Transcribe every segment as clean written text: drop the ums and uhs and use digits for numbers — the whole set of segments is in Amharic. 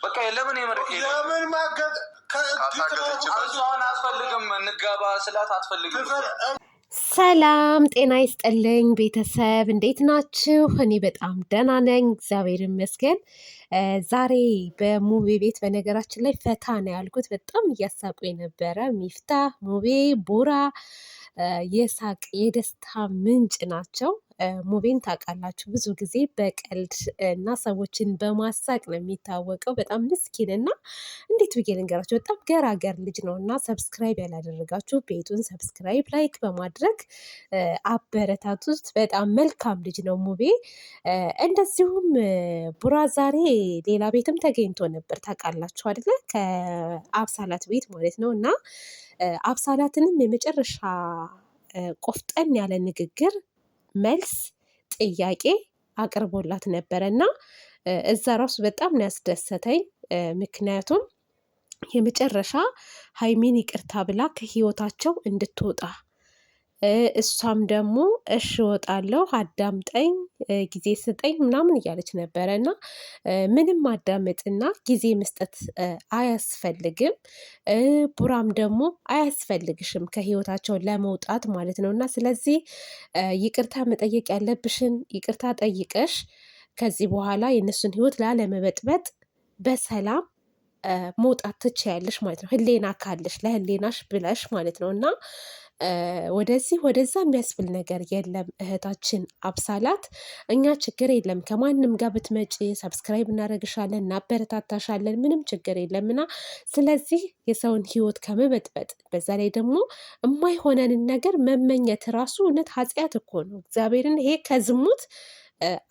በቃ ለምን ለምን ማገት ከአሁን አትፈልግም እንጋባ ስላት አትፈልግም። ሰላም ጤና ይስጥልኝ ቤተሰብ፣ እንዴት ናችሁ? እኔ በጣም ደህና ነኝ፣ እግዚአብሔር ይመስገን። ዛሬ በሙቤ ቤት በነገራችን ላይ ፈታ ነው ያልኩት። በጣም እያሳቁ የነበረ ሚፍታህ፣ ሙቤ፣ ቡራ የሳቅ የደስታ ምንጭ ናቸው። ሙቤን ታውቃላችሁ፣ ብዙ ጊዜ በቀልድ እና ሰዎችን በማሳቅ ነው የሚታወቀው። በጣም ምስኪን እና እንዴት ብዬ ልንገራችሁ፣ በጣም ገራገር ልጅ ነው እና ሰብስክራይብ ያላደረጋችሁ ቤቱን ሰብስክራይብ፣ ላይክ በማድረግ አበረታቱት። በጣም መልካም ልጅ ነው ሙቤ። እንደዚሁም ቡራ ዛሬ ሌላ ቤትም ተገኝቶ ነበር ታውቃላችሁ አይደለ? ከአብሳላት ቤት ማለት ነው እና አብሳላትንም የመጨረሻ ቆፍጠን ያለ ንግግር መልስ ጥያቄ አቅርቦላት ነበረ እና እዛ ራሱ በጣም ነው ያስደሰተኝ። ምክንያቱም የመጨረሻ ሀይሚን ይቅርታ ብላ ከህይወታቸው እንድትወጣ እሷም ደግሞ እሺ እወጣለሁ፣ አዳምጠኝ፣ ጊዜ ስጠኝ ምናምን እያለች ነበረ እና ምንም ማዳመጥና ጊዜ መስጠት አያስፈልግም። ቡራም ደግሞ አያስፈልግሽም ከህይወታቸው ለመውጣት ማለት ነው እና ስለዚህ ይቅርታ መጠየቅ ያለብሽን ይቅርታ ጠይቀሽ ከዚህ በኋላ የእነሱን ህይወት ላለመበጥበጥ በሰላም መውጣት ትችያለሽ ማለት ነው። ህሌና ካለሽ ለህሌናሽ ብለሽ ማለት ነው እና ወደዚህ ወደዛ የሚያስብል ነገር የለም። እህታችን አብሳላት እኛ ችግር የለም ከማንም ጋር ብትመጪ ሰብስክራይብ እናደርግሻለን፣ እናበረታታሻለን፣ ምንም ችግር የለምና ስለዚህ የሰውን ህይወት ከመበጥበጥ በዛ ላይ ደግሞ የማይሆነንን ነገር መመኘት ራሱ እውነት ኃጢአት እኮ ነው። እግዚአብሔርን ይሄ ከዝሙት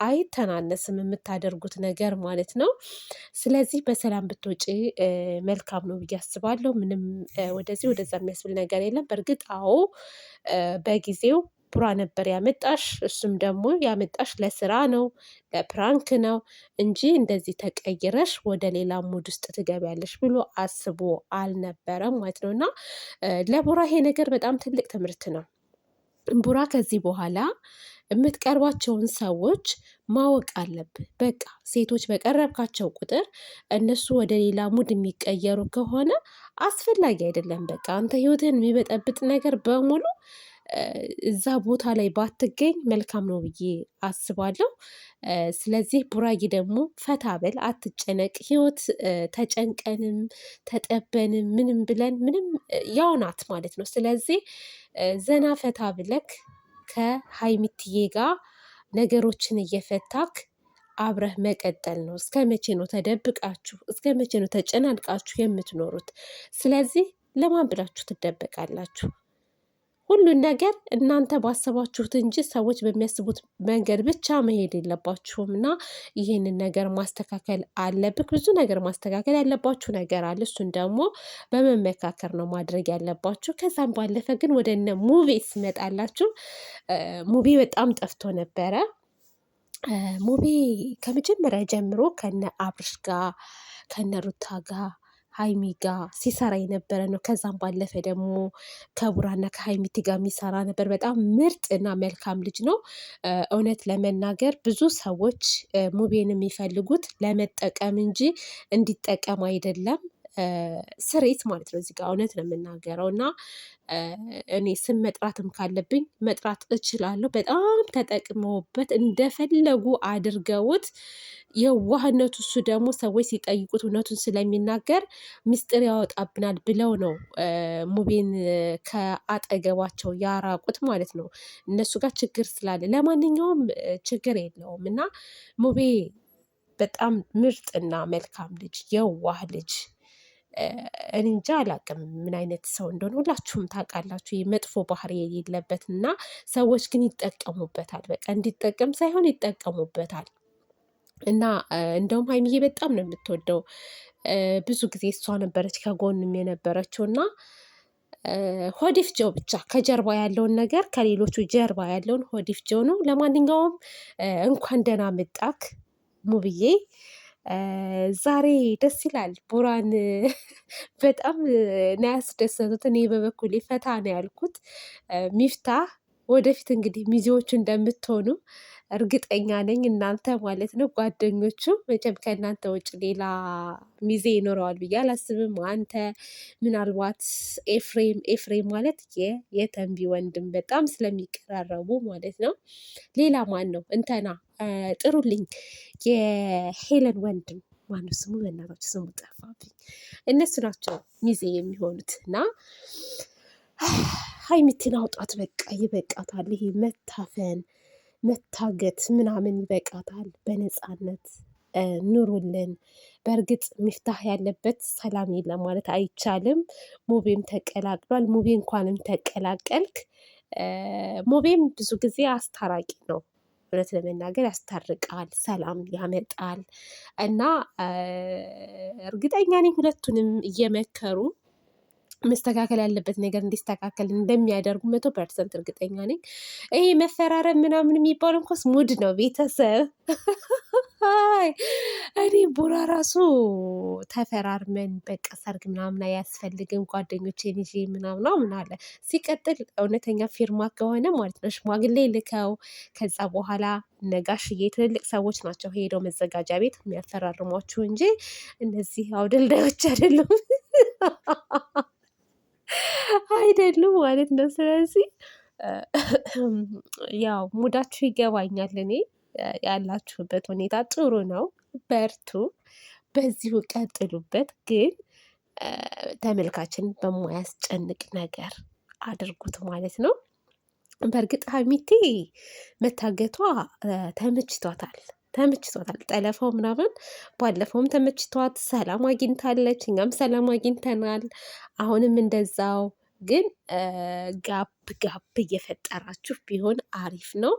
አይተናነስም የምታደርጉት ነገር ማለት ነው። ስለዚህ በሰላም ብትወጪ መልካም ነው ብዬ አስባለሁ። ምንም ወደዚህ ወደዛ የሚያስብል ነገር የለም። በእርግጥ አዎ በጊዜው ቡራ ነበር ያመጣሽ፣ እሱም ደግሞ ያመጣሽ ለስራ ነው ለፕራንክ ነው እንጂ እንደዚህ ተቀይረሽ ወደ ሌላ ሙድ ውስጥ ትገቢያለሽ ብሎ አስቦ አልነበረም ማለት ነው እና ለቡራ ይሄ ነገር በጣም ትልቅ ትምህርት ነው። ቡራ ከዚህ በኋላ የምትቀርባቸውን ሰዎች ማወቅ አለብህ። በቃ ሴቶች በቀረብካቸው ቁጥር እነሱ ወደ ሌላ ሙድ የሚቀየሩ ከሆነ አስፈላጊ አይደለም። በቃ አንተ ህይወትህን የሚበጠብጥ ነገር በሙሉ እዛ ቦታ ላይ ባትገኝ መልካም ነው ብዬ አስባለሁ። ስለዚህ ቡራዬ ደግሞ ፈታ በል፣ አትጨነቅ። ህይወት ተጨንቀንም ተጠበንም ምንም ብለን ምንም ያው ናት ማለት ነው። ስለዚህ ዘና ፈታ ብለክ ከሀይሚትዬ ጋር ነገሮችን እየፈታክ አብረህ መቀጠል ነው። እስከ መቼ ነው ተደብቃችሁ? እስከ መቼ ነው ተጨናንቃችሁ የምትኖሩት? ስለዚህ ለማን ብላችሁ ትደበቃላችሁ? ሁሉን ነገር እናንተ ባሰባችሁት እንጂ ሰዎች በሚያስቡት መንገድ ብቻ መሄድ የለባችሁም እና ይህንን ነገር ማስተካከል አለብክ። ብዙ ነገር ማስተካከል ያለባችሁ ነገር አለ። እሱን ደግሞ በመመካከር ነው ማድረግ ያለባችሁ። ከዛም ባለፈ ግን ወደ እነ ሙቤ ስመጣላችሁ ሙቤ በጣም ጠፍቶ ነበረ። ሙቤ ከመጀመሪያ ጀምሮ ከነ አብርሽ ጋር ከነ ሩታ ጋር ሀይሚ ጋር ሲሰራ የነበረ ነው። ከዛም ባለፈ ደግሞ ከቡራና ከሀይሚቲ ጋር የሚሰራ ነበር። በጣም ምርጥ እና መልካም ልጅ ነው። እውነት ለመናገር ብዙ ሰዎች ሙቤን የሚፈልጉት ለመጠቀም እንጂ እንዲጠቀም አይደለም። ስሬት ማለት ነው። እዚህ ጋር እውነት ነው የምናገረው እና እኔ ስም መጥራትም ካለብኝ መጥራት እችላለሁ። በጣም ተጠቅመውበት እንደፈለጉ አድርገውት የዋህነቱ እሱ ደግሞ ሰዎች ሲጠይቁት እውነቱን ስለሚናገር ምስጢር ያወጣብናል ብለው ነው ሙቤን ከአጠገባቸው ያራቁት ማለት ነው። እነሱ ጋር ችግር ስላለ ለማንኛውም ችግር የለውም እና ሙቤ በጣም ምርጥና መልካም ልጅ የዋህ ልጅ እኔ እንጃ አላቅም ምን አይነት ሰው እንደሆነ ሁላችሁም ታውቃላችሁ። የመጥፎ ባህሪ የሌለበት እና ሰዎች ግን ይጠቀሙበታል። በቃ እንዲጠቀም ሳይሆን ይጠቀሙበታል። እና እንደውም ሀይሚዬ በጣም ነው የምትወደው። ብዙ ጊዜ እሷ ነበረች ከጎንም የነበረችው እና ሆዲፍጀው ብቻ ከጀርባ ያለውን ነገር ከሌሎቹ ጀርባ ያለውን ሆዲፍጀው ነው። ለማንኛውም እንኳን ደህና መጣክ ሙብዬ። ዛሬ ደስ ይላል። ቡራን በጣም ነው ያስደሰቱት። እኔ በበኩሌ ፈታ ነው ያልኩት። ሚፍታህ ወደፊት እንግዲህ ሚዜዎቹ እንደምትሆኑ እርግጠኛ ነኝ። እናንተ ማለት ነው ጓደኞቹ መቼም ከእናንተ ውጭ ሌላ ሚዜ ይኖረዋል ብዬ አላስብም። አንተ ምናልባት ኤፍሬም ማለት የተንቢ ወንድም በጣም ስለሚቀራረቡ ማለት ነው። ሌላ ማን ነው እንተና ጥሩልኝ፣ የሄለን ወንድም ማነው ስሙ? በእናታችሁ ስሙ ጠፋብኝ። እነሱ ናቸው ሚዜ የሚሆኑት እና ሀይሚትን አውጣት፣ በቃ ይበቃታል። ይሄ መታፈን መታገት ምናምን ይበቃታል። በነፃነት ኑሩልን። በእርግጥ ሚፍታህ ያለበት ሰላም የለም ማለት አይቻልም። ሙቤም ተቀላቅሏል። ሙቤ እንኳንም ተቀላቀልክ። ሙቤም ብዙ ጊዜ አስታራቂ ነው። እውነት ለመናገር ያስታርቃል፣ ሰላም ያመጣል እና እርግጠኛ ነኝ ሁለቱንም እየመከሩ መስተካከል ያለበት ነገር እንዲስተካከል እንደሚያደርጉ 100% እርግጠኛ ነኝ። ይሄ መፈራረም ምናምን የሚባለው እንኳስ ሙድ ነው ቤተሰብ። እኔ ቡራ ራሱ ተፈራርመን በቃ ሰርግ ምናምን አያስፈልግም ጓደኞቼን ይዤ ምናምን አለ። ሲቀጥል እውነተኛ ፊርማ ከሆነ ማለት ነው ሽማግሌ ልከው ከዛ በኋላ ነጋሽዬ ትልልቅ ሰዎች ናቸው ሄደው መዘጋጃ ቤት የሚያፈራርሟችሁ እንጂ እነዚህ አውደልዳዮች አይደሉም። አይደሉም ማለት ነው። ስለዚህ ያው ሙዳችሁ ይገባኛል። እኔ ያላችሁበት ሁኔታ ጥሩ ነው፣ በርቱ፣ በዚሁ ቀጥሉበት። ግን ተመልካችን በማያስጨንቅ ነገር አድርጉት ማለት ነው። በእርግጥ ሀይሚቴ መታገቷ ተመችቷታል። ጠለፋው ምናምን ባለፈውም ተመችቷት ሰላም አግኝታለች፣ እኛም ሰላም አግኝተናል። አሁንም እንደዛው። ግን ጋብ እየፈጠራችሁ ቢሆን አሪፍ ነው።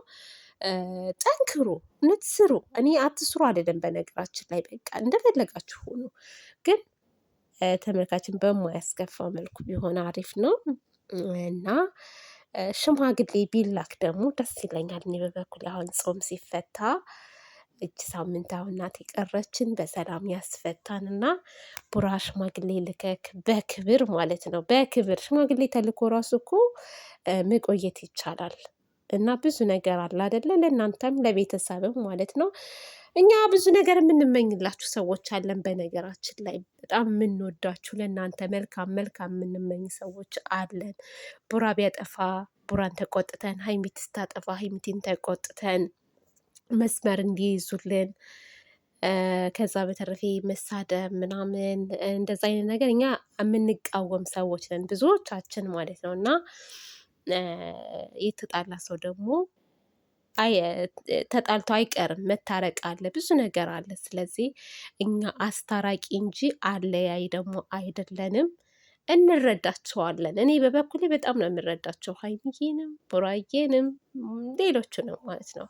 ጠንክሩ፣ እውነት ስሩ። እኔ አትስሩ አይደለም፣ በነገራችን ላይ በቃ እንደፈለጋችሁ ሆኑ። ግን ተመልካችን በማያስከፋ መልኩ ቢሆን አሪፍ ነው እና ሽማግሌ ቢላክ ደግሞ ደስ ይለኛል። እኔ በበኩል አሁን ጾም ሲፈታ እጅ ሳምንት አሁን ናት የቀረችን፣ በሰላም ያስፈታን እና ቡራ ሽማግሌ ልከክ በክብር ማለት ነው። በክብር ሽማግሌ ተልኮ ራሱ እኮ መቆየት ይቻላል እና ብዙ ነገር አለ አይደለ? ለእናንተም ለቤተሰብም ማለት ነው። እኛ ብዙ ነገር የምንመኝላችሁ ሰዎች አለን። በነገራችን ላይ በጣም የምንወዳችሁ ለእናንተ መልካም የምንመኝ ሰዎች አለን። ቡራ ቢያጠፋ ቡራን ተቆጥተን፣ ሀይሚት ስታጠፋ ሀይሚትን ተቆጥተን መስመር እንዲይዙልን፣ ከዛ በተረፈ መሳደብ ምናምን እንደዛ አይነት ነገር እኛ የምንቃወም ሰዎች ነን ብዙዎቻችን ማለት ነው። እና የተጣላ ሰው ደግሞ ተጣልቶ አይቀርም፣ መታረቅ አለ፣ ብዙ ነገር አለ። ስለዚህ እኛ አስታራቂ እንጂ አለያይ ደግሞ አይደለንም። እንረዳቸዋለን። እኔ በበኩሌ በጣም ነው የምረዳቸው፣ ሀይሚዬንም ቡራዬንም ሌሎቹንም ማለት ነው።